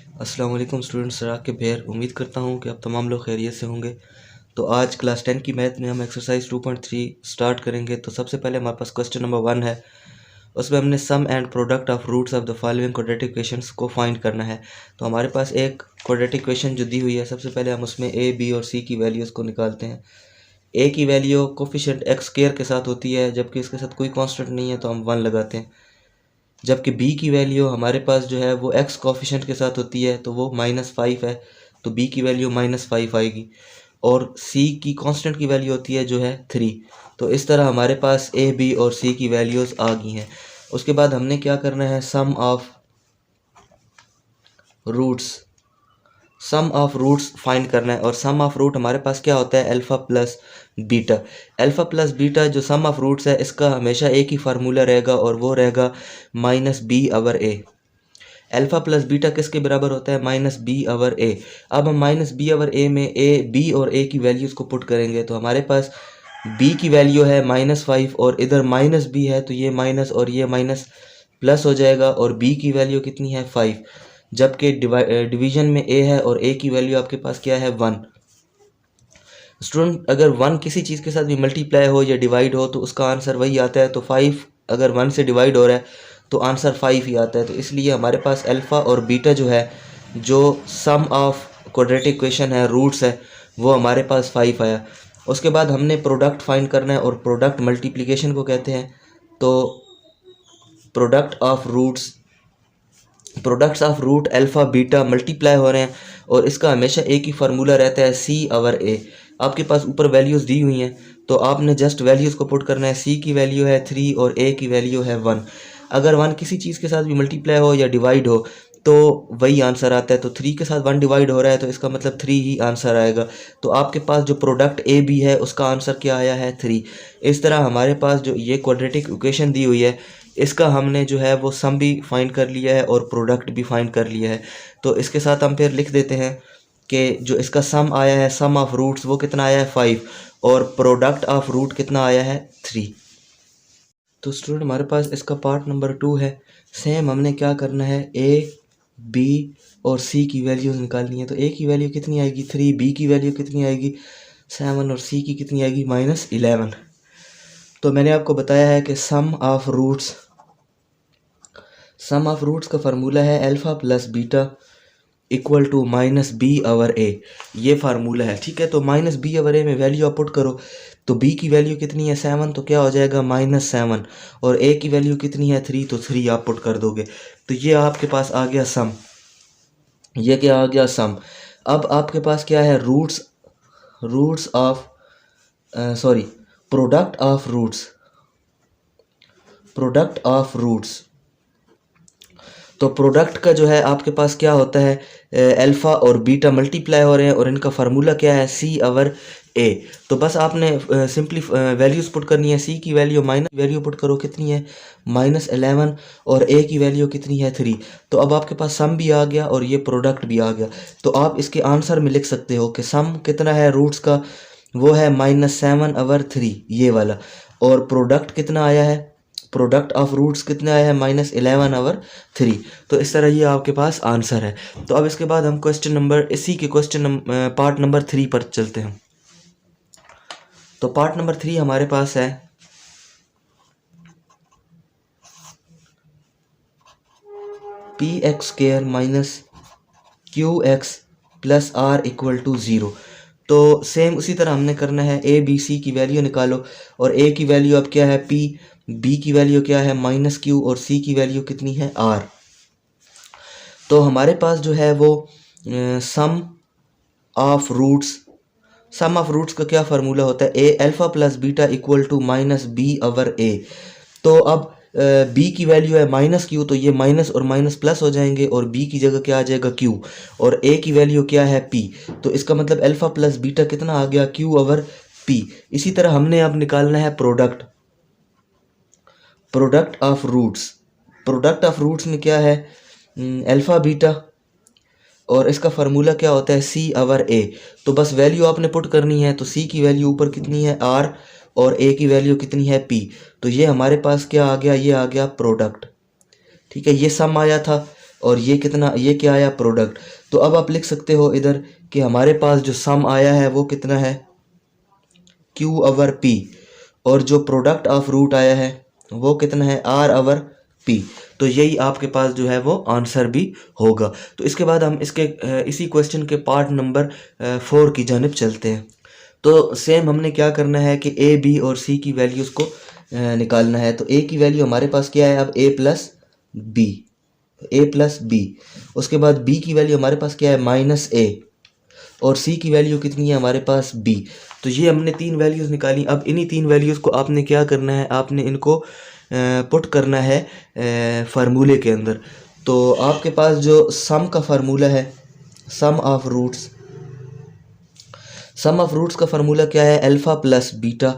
अस्सलाम वालेकुम स्टूडेंट्स, के बहर उम्मीद करता हूँ कि आप तमाम लोग खैरियत से होंगे। तो आज क्लास 10 की मैथ में हम एक्सरसाइज 2.3 स्टार्ट करेंगे। तो सबसे पहले हमारे पास क्वेश्चन नंबर 1 है। उसमें हमने sum and product of roots of the following quadratic equations को फाइंड करना है। तो हमारे पास एक क्वाड्रेटिक इक्वेशन जो दी हुई है, सबसे पहले हम उसमें ए, बी और सी की वैल्यूज़ को निकालते हैं। ए की वैल्यू कोफिशिएंट एक्स स्क्वायर के साथ होती है, जबकि इसके साथ कोई कांस्टेंट नहीं है तो हम 1 लगाते हैं। जबकि बी की वैल्यू हमारे पास जो है वो एक्स कोफिशिएंट के साथ होती है, तो वो -5 है, तो बी की वैल्यू -5 आएगी। और सी की कांस्टेंट की वैल्यू होती है जो है 3। तो इस तरह हमारे पास ए, बी और सी की वैल्यूज़ आ गई हैं। उसके बाद हमने क्या करना है, सम ऑफ रूट्स फाइंड करना है। और सम ऑफ रूट हमारे पास क्या होता है, alpha plus beta. Alpha plus beta जो सम ऑफ रूट्स है, इसका हमेशा एक ही फार्मूला रहेगा और वो रहेगा -b/a। अल्फ़ा प्लस बीटा किसके बराबर होता है, -b/a। अब हम -b/a में a, b और a की वैल्यूज़ को पुट करेंगे, तो हमारे पास b की वैल्यू है -5 और इधर -b है, तो ये माइनस और ये माइनस प्लस हो जाएगा। और b की वैल्यू कितनी है, 5। जबकि डिवीजन में a है और a की वैल्यू आपके पास क्या है, 1। स्टूडेंट, अगर 1 किसी चीज़ के साथ भी मल्टीप्लाई हो या डिवाइड हो तो उसका आंसर वही आता है। तो 5 अगर 1 से डिवाइड हो रहा है तो आंसर 5 ही आता है। तो इसलिए हमारे पास अल्फ़ा और बीटा जो है, जो सम ऑफ क्वाड्रेटिक इक्वेशन है, रूट्स है, वो हमारे पास 5 आया। उसके बाद हमने प्रोडक्ट फाइंड करना है, और प्रोडक्ट मल्टीप्लिकेशन को कहते हैं। तो products of root alpha beta multiply हो रहे हैं, और इसका हमेशा एक ही फार्मूला रहता है, c/a। आपके पास ऊपर वैल्यूज़ दी हुई हैं, तो आपने जस्ट वैल्यूज़ को पुट करना है। c की वैल्यू है 3 और a की वैल्यू है 1। अगर 1 किसी चीज़ के साथ भी मल्टीप्लाई हो या डिवाइड हो तो वही आंसर आता है। तो 3 के साथ 1 डिवाइड हो रहा है, तो इसका मतलब 3 ही आंसर आएगा। तो आपके पास जो प्रोडक्ट ए बी है, उसका आंसर क्या आया है, 3। इस तरह हमारे पास जो ये क्वाड्रेटिक इक्वेशन दी हुई है, इसका हमने जो है वो सम भी फाइंड कर लिया है और प्रोडक्ट भी फाइंड कर लिया है। तो इसके साथ हम फिर लिख देते हैं कि जो इसका सम आया है, सम ऑफ रूट्स, वो कितना आया है, 5। और प्रोडक्ट ऑफ रूट कितना आया है, 3। तो स्टूडेंट, हमारे पास इसका पार्ट नंबर 2 है। सेम हमने क्या करना है, ए, बी और सी की वैल्यूज़ निकालनी है। तो ए की वैल्यू कितनी आएगी, 3। बी की वैल्यू कितनी आएगी, 7। और सी की कितनी आएगी, -11। तो मैंने आपको बताया है कि सम ऑफ रूट्स का फार्मूला है alpha plus beta equal to -b/a। ये फार्मूला है, ठीक है। तो -b/a में वैल्यू आप पुट करो, तो b की वैल्यू कितनी है, 7, तो क्या हो जाएगा, -7। और a की वैल्यू कितनी है, 3, तो 3 आप पुट कर दोगे। तो ये आपके पास आ गया सम। ये क्या आ गया, सम। अब आपके पास क्या है, roots of sorry product of roots. तो प्रोडक्ट का जो है आपके पास क्या होता है, अल्फ़ा और बीटा मल्टीप्लाई हो रहे हैं, और इनका फार्मूला क्या है, c/a। तो बस आपने सिंपली वैल्यूज़ पुट करनी है। c की वैल्यू पुट करो, कितनी है, -11। और a की वैल्यू कितनी है, 3। तो अब आपके पास सम भी आ गया और ये प्रोडक्ट भी आ गया। तो आप इसके आंसर में लिख सकते हो कि सम कितना है रूट्स का, वो है -7/3, ये वाला। और प्रोडक्ट कितना आया है, प्रोडक्ट ऑफ रूट्स कितना आया है, -11/3। तो इस तरह ये आपके पास आंसर है। तो अब इसके बाद हम पार्ट नंबर 3 पर चलते हैं। तो पार्ट नंबर 3 हमारे पास है px² - qx + r = 0। तो सेम उसी तरह हमने करना है, a b c की वैल्यू निकालो। और a की वैल्यू अब क्या है, p, b की वैल्यू क्या है, -q, और c की वैल्यू कितनी है, r। तो हमारे पास जो है वो सम ऑफ रूट्स का क्या फार्मूला होता है, a alpha plus beta equal to -b/a। तो अब b की वैल्यू है -q, तो ये माइनस और माइनस प्लस हो जाएंगे, और b की जगह क्या आ जाएगा, q। और a की वैल्यू क्या है, p। तो इसका मतलब अल्फ़ा प्लस बीटा कितना आ गया, q/p। इसी तरह हमने अब निकालना है प्रोडक्ट ऑफ रूट्स में क्या है, अल्फ़ा बीटा, और इसका फार्मूला क्या होता है, c/a। तो बस वैल्यू आपने पुट करनी है। तो c की वैल्यू ऊपर कितनी है, r, और a की वैल्यू कितनी है, p। तो ये हमारे पास क्या आ गया, ये आ गया प्रोडक्ट, ठीक है। ये सम आया था, और ये कितना, ये क्या आया, प्रोडक्ट। तो अब आप लिख सकते हो इधर कि हमारे पास जो सम आया है वो कितना है, क्यू ओवर पी, और जो प्रोडक्ट ऑफ रूट आया है वो कितना है, आर ओवर पी। तो यही आपके पास जो है वो आंसर भी होगा। तो इसके बाद हम इसके इसी क्वेश्चन के पार्ट नंबर 4 की जानिब चलते हैं। तो सेम हमने क्या करना है कि ए बी और सी की वैल्यूज़ को निकालना है। तो ए की वैल्यू हमारे पास क्या है, अब ए प्लस बी, ए प्लस बी। उसके बाद बी की वैल्यू हमारे पास क्या है, माइनस ए, और सी की वैल्यू कितनी है हमारे पास, बी। तो ये हमने तीन वैल्यूज़ निकाली। अब इन्हीं तीन वैल्यूज़ को आपने क्या करना है, आपने इनको पुट करना है फार्मूले के अंदर। तो आपके पास जो सम का फार्मूला है, sum of roots, sum of roots का फार्मूला क्या है, अल्फ़ा प्लस बीटा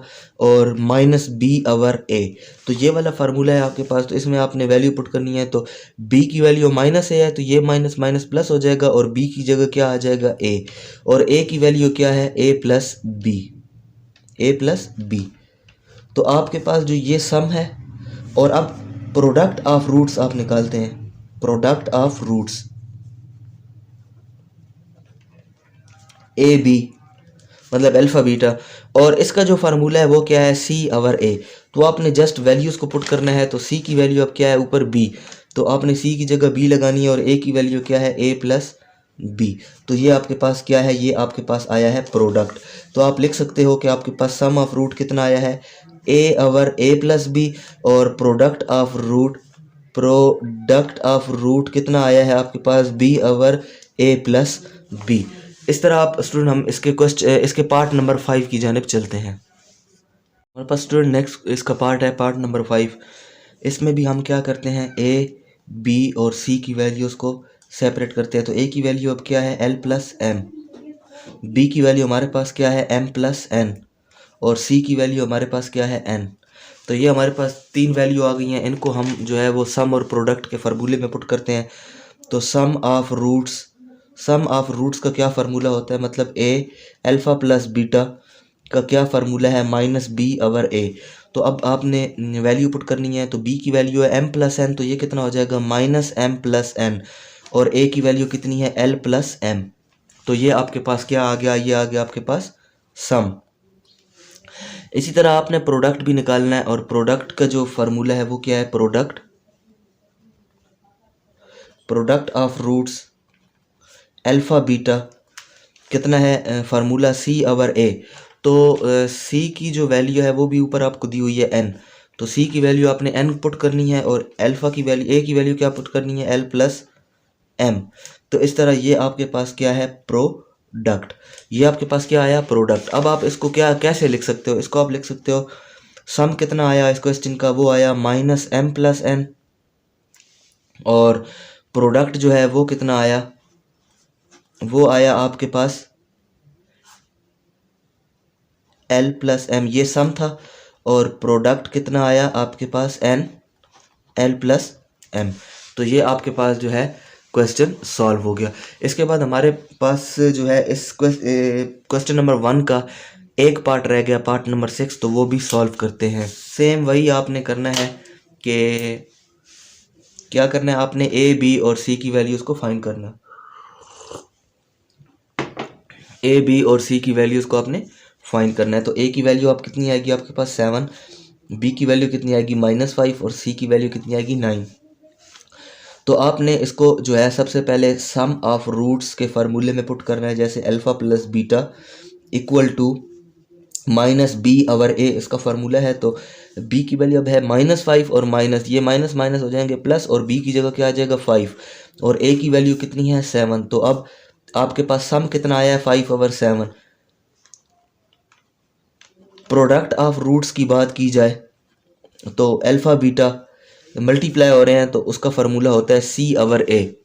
और माइनस बी ओवर ए। तो ये वाला फार्मूला है आपके पास। तो इसमें आपने वैल्यू पुट करनी है। तो बी की वैल्यू माइनस ए है, तो ये माइनस माइनस प्लस हो जाएगा, और बी की जगह क्या आ जाएगा, ए, और ए की वैल्यू क्या है, ए प्लस बी, ए प्लस बी। तो आपके पास जो ये सम है, और अब प्रोडक्ट ऑफ रूट्स आप निकालते हैं, product of roots A B मतलब अल्फ़ा बीटा, और इसका जो फार्मूला है वो क्या है, सी ओवर ए। तो आपने जस्ट वैल्यूज़ को पुट करना है। तो सी की वैल्यू अब क्या है, ऊपर बी, तो आपने सी की जगह बी लगानी है, और ए की वैल्यू क्या है, ए प्लस बी। तो ये आपके पास क्या है, ये आपके पास आया है प्रोडक्ट। तो आप लिख सकते हो कि आपके पास सम ऑफ रूट कितना आया है, A over A plus B, और product of root, product of root कितना आया है आपके पास, B over A plus B. इस तरह आप स्टूडेंट, हम इसके पार्ट नंबर 5 की जानिब चलते हैं। हमारे पास स्टूडेंट नेक्स्ट इसका पार्ट है, पार्ट नंबर 5। इसमें भी हम क्या करते हैं, ए बी और सी की वैल्यूज़ को सेपरेट करते हैं। तो ए की वैल्यू अब क्या है, एल प्लस एम, बी की वैल्यू हमारे पास क्या है, एम प्लस एन, और सी की वैल्यू हमारे पास क्या है, एन। तो ये हमारे पास तीन वैल्यू आ गई हैं। इनको हम जो है वो सम और प्रोडक्ट के फार्मूले में पुट करते हैं। तो sum of roots, sum of roots का क्या फार्मूला होता है, मतलब ए अल्फ़ा प्लस बीटा का क्या फार्मूला है, माइनस बी ओवर ए। तो अब आपने वैल्यू पुट करनी है। तो बी की वैल्यू है एम प्लस एन, तो ये कितना हो जाएगा, माइनस एम प्लस एन, और ए की वैल्यू कितनी है, एल प्लस एम। तो ये आपके पास क्या आ गया, ये आ गया आपके पास सम। इसी तरह आपने प्रोडक्ट भी निकालना है, और प्रोडक्ट का जो फार्मूला है वो क्या है, product, product of roots alpha beta कितना है, फार्मूला सी ओवर ए। तो सी की जो वैल्यू है वो भी ऊपर आपको दी हुई है एन। तो सी की वैल्यू आपने एन पुट करनी है, और अल्फ़ा की वैल्यू, ए की वैल्यू क्या पुट करनी है, एल प्लस एम। तो इस तरह ये आपके पास क्या है, प्रोडक्ट। ये आपके पास क्या आया, प्रोडक्ट। अब आप इसको क्या कैसे लिख सकते हो, इसको आप लिख सकते हो, सम कितना आया इस क्वेश्चन का, वो आया माइनस एम प्लस एन, और प्रोडक्ट जो है वो कितना आया, वो आया आपके पास एल प्लस एम, ये सम था, और प्रोडक्ट कितना आया आपके पास, एन एल प्लस एम। तो ये आपके पास जो है क्वेश्चन सॉल्व हो गया। इसके बाद हमारे पास जो है इस क्वेश्चन नंबर 1 का एक पार्ट रह गया, पार्ट नंबर 6, तो वो भी सॉल्व करते हैं। सेम वही आपने करना है कि क्या करना है, आपने ए बी और सी की वैल्यूज़ को फाइंड करना। ए बी और सी की वैल्यूज़ को आपने फाइंड करना है। तो ए की वैल्यू आप कितनी आएगी आपके पास 7, बी की वैल्यू कितनी आएगी -5, और सी की वैल्यू कितनी आएगी 9। तो आपने इसको जो है सबसे पहले सम ऑफ रूट्स के फार्मूले में पुट करना है, जैसे alpha plus beta equal to minus B over A, इसका फार्मूला है। तो बी की वैल्यू अब है -5, और माइनस ये माइनस माइनस हो जाएंगे प्लस, और बी की जगह क्या आ जाएगा 5, और ए की वैल्यू कितनी है 7। तो अब आपके पास सम कितना आया है, 5 ओवर 7। प्रोडक्ट ऑफ रूट्स की बात की जाए तो अल्फ़ा बीटा मल्टीप्लाई हो रहे हैं, तो उसका फार्मूला होता है सी over A.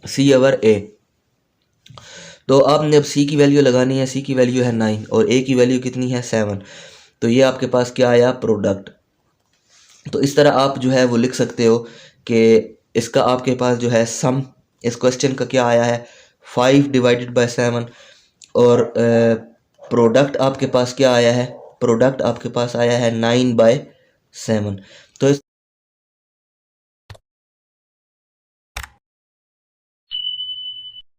C over A. तो आपने अब सी की वैल्यू लगानी है, सी की वैल्यू है 9, और ए की वैल्यू कितनी है 7। तो ये आपके पास क्या आया, प्रोडक्ट। तो इस तरह आप जो है वो लिख सकते हो कि इसका आपके पास जो है सम इस क्वेश्चन का क्या आया है, 5 डिवाइडेड बाय 7, और प्रोडक्ट आपके पास क्या आया है, प्रोडक्ट आपके पास आया है 9 बाय 7।